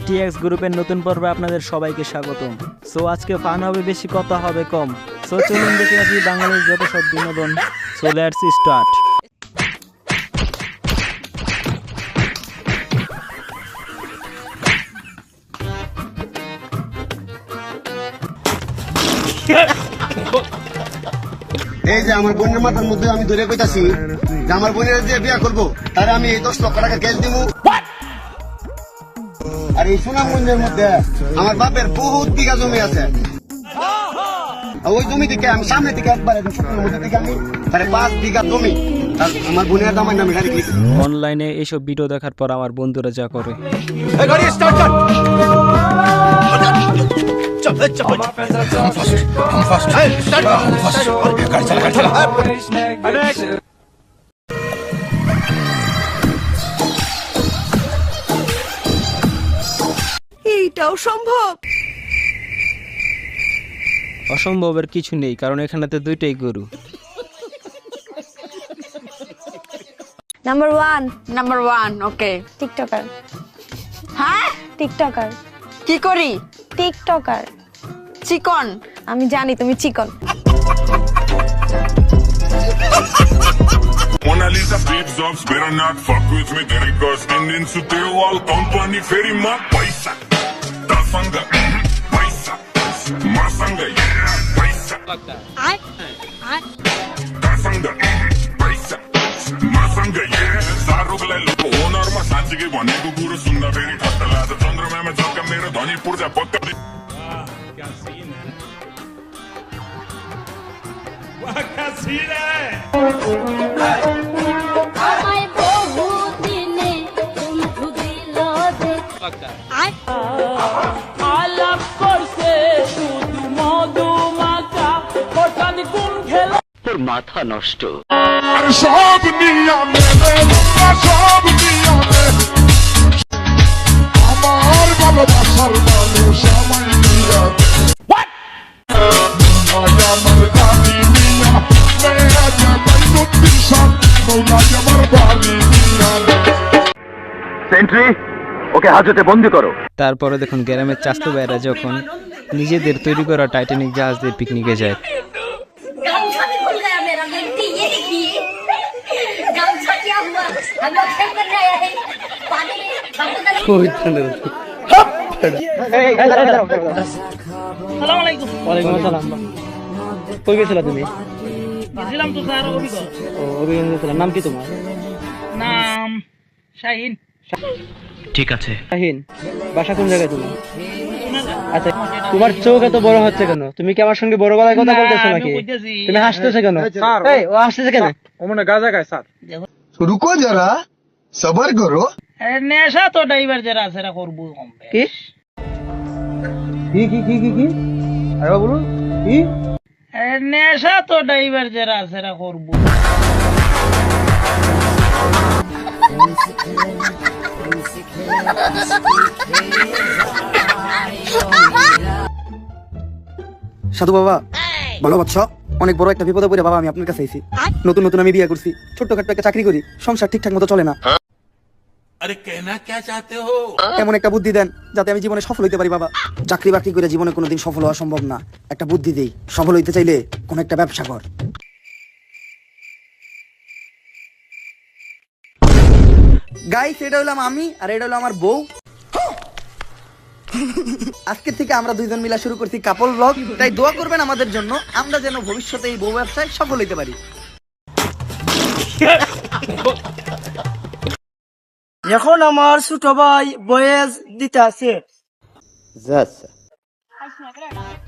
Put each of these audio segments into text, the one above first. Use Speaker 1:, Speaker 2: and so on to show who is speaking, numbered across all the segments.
Speaker 1: TX গ্রুপের নতুন পর্বে আপনাদের সবাইকে স্বাগতম। সো আজকে ফান হবে বেশি, কথা হবে কম। সো চলুন দেখে আসি বাঙালির যত সব বিনোদন। So let's start.
Speaker 2: এই যে আমার বোনের মাথার মধ্যে আমি ধরে কইতাছি যে আমার বোনের যে বিয়া করবো তারে আমি 10 লক্ষ টাকা ক্যাশ দিব। আর এই সুনামগঞ্জের মধ্যে আমার বাপের বহুত বিঘা জমি আছে। ওই জমি থেকে আমি সামনে থেকে একবারে শুকনোর মধ্যে থেকে আমি 5 বিঘা জমি আর আমার বোনের দামের নামে গাড়ি কিনেছি।
Speaker 1: অনলাইনে এইসব ভিডিও দেখার পর আমার বন্ধুরা যা করে।
Speaker 3: এইটাও সম্ভব?
Speaker 1: অসম্ভবের কিছু নেই, কারণ এখানেতে দুইটাই গরু।
Speaker 3: Number one okay.
Speaker 4: টিকটকার।
Speaker 3: হ্যাঁ,
Speaker 4: টিকটকার।
Speaker 3: কি করি?
Speaker 4: টিকটকার।
Speaker 3: চিকন।
Speaker 4: আমি জানি তুমি চিকন।
Speaker 5: Mona Lisa flip flops, better not fuck with me. They got skinned into the wall company. Very much paisa. Dasanga, paisa. Masanga, yeah, paisa. Dasanga, paisa. Masanga, yeah. Sarugla loco, honor ma sanji ke bane ko puro sunna very khatala. The chandra mein jaka mera dhani purja pakka. What scene hai?
Speaker 6: তোর মাথা নষ্ট।
Speaker 5: সব নিয়মে সব নিয়মে আমার ভালোবাসার মানুষ আমায় নিয়ে আমার গাড়ি নিয়া মেয়া যাবাই নতুন সব নৌলাই আমার বাড়ি নিয়া
Speaker 6: সেন্ট্রি, ওকে হাজতে বন্দি করো।
Speaker 1: তারপরে দেখুন গ্রামের চাস্তু ভাইরা যখন নিজেদের তৈরি করা টাইটানিক জাহাজ দিয়ে পিকনিকে যায়।
Speaker 7: गमछा भी खुल गया मेरा, गलती ये देखिए। गमछा क्या हुआ? हम लोग खेल कर रहे हैं पानी में।
Speaker 8: কই গেছিলা তুমি?
Speaker 9: গেছিলাম তো স্যার অভিজ্ঞ।
Speaker 8: অভিজ্ঞ গেছিলাম। নাম কি তোমার?
Speaker 9: নাম শাহিন।
Speaker 6: ঠিক আছে।
Speaker 8: শাহিন, বাসা কোন জায়গায় তুমি? আচ্ছা, তোমার চোখ এত বড় হচ্ছে কেন? তুমি কি আমার সঙ্গে বড় গলায় কথা বলতেছো নাকি? তুমি হাসতেছো কেন? এই, ও হাসতেছে কেন?
Speaker 9: ও মনে গাজা খায় স্যার।
Speaker 2: রুকো জরা, সবার করো।
Speaker 9: নেশা তো ড্রাইভার যারা আছে এরা করবো কম।
Speaker 8: কি কি কি কি কি? আরে বলুন কি?
Speaker 9: নেশা তো ড্রাইভার যারা আছে এরা করবো।
Speaker 10: সাধু বাবা, ভালো বাচ্চা, অনেক বড় একটা বিপদে পড়ে বাবা আমি আপনার কাছে আইছি। নতুন নতুন আমি বিয়ে করছি, ছোট্টখাট্ট একটা চাকরি করি, সংসার ঠিকঠাক মতো চলে না। এমন একটা বুদ্ধি দেন যাতে আমি জীবনে সফল হইতে পারি বাবা। চাকরি বাকরি করে জীবনে কোনোদিন সফল হওয়া সম্ভব না। একটা বুদ্ধি দেই, সফল হইতে চাইলে কোন একটা ব্যবসা কর। গাইস, এটা হলাম আমি আর এটা হলো আমার বউ। আজকে থেকে আমরা দুইজন মিলা শুরু করছি কাপল ব্লগ। তাই দোয়া করবেন আমাদের জন্য, আমরা যেন ভবিষ্যতে এই বউ ব্যবসায় সফল হইতে পারি।
Speaker 8: এখন আমার ছোট ভাই বয়েস দিতে আছে।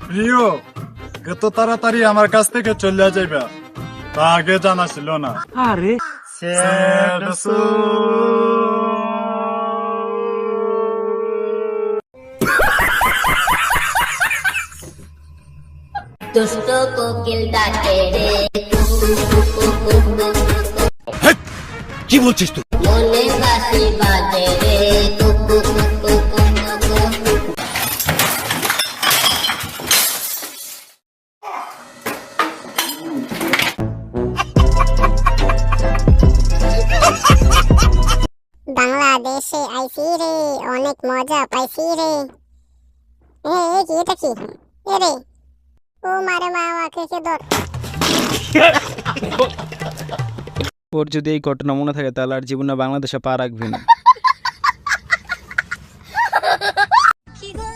Speaker 11: প্রিয়, এত তাড়াতাড়ি আমার কাছ থেকে চলে যাইবা তা আগে জানা ছিল না।
Speaker 8: আরে
Speaker 7: दुष्टों को किल डाके रे
Speaker 6: কি বলছিস তুই?
Speaker 7: मोने बासी बाजे रे
Speaker 12: বাংলাদেশে আইছি রে অনেক
Speaker 7: অনেক মজা পাইছি রে। কি এটা কি রে? ও মারে মা আমাকে কে ধর।
Speaker 1: ওর যদি এই ঘটনা মনে থাকে তাহলে আর জীবনে বাংলাদেশে পা রাখবে না।
Speaker 7: কি গো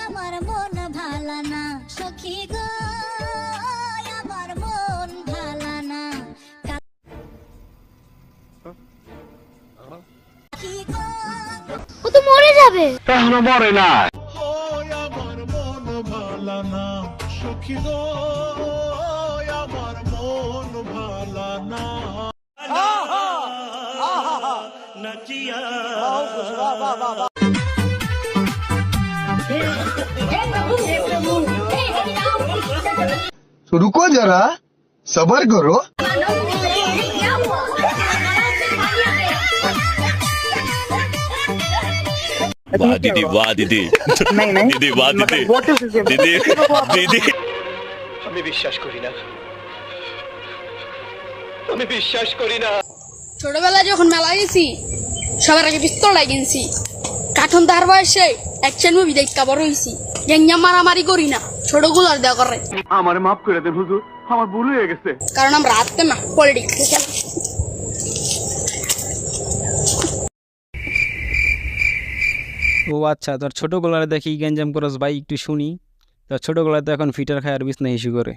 Speaker 7: আমার মন ভালা না সখী গো আমার মন ভালা না। কি গো ও তো মরে যাবে।
Speaker 6: এখনো মরে না।
Speaker 2: रुको जरा सबर करो।
Speaker 5: वाह दीदी वाह दीदी दीदी वाह दीदी दीदी दीदी
Speaker 6: আমি বিশ্বাস করি না, আমি বিশ্বাস করি না।
Speaker 12: ছোটবেলায় যখন মেলা গেছি সবার আগে পিস্তল লাগিয়েছি। কাঠন তার বয়সে অ্যাকশন মুভি দেখা বড় হয়েছি। গ্যাংয়া মারামারি করি না, ছোটগুলার দেওয়া করে।
Speaker 6: আমার মাফ করে দেন হুজুর, আমার ভুল হয়ে গেছে।
Speaker 12: কারণ আমরা হাতে না পলিটিক্স খেলা।
Speaker 1: ও আচ্ছা, তোর ছোট গোলারে দেখি গ্যাঞ্জাম করস ভাই, একটু শুনি। তোর ছোট গোলায় তো এখন ফিটার খায় আর বিছনা ইস্যু করে।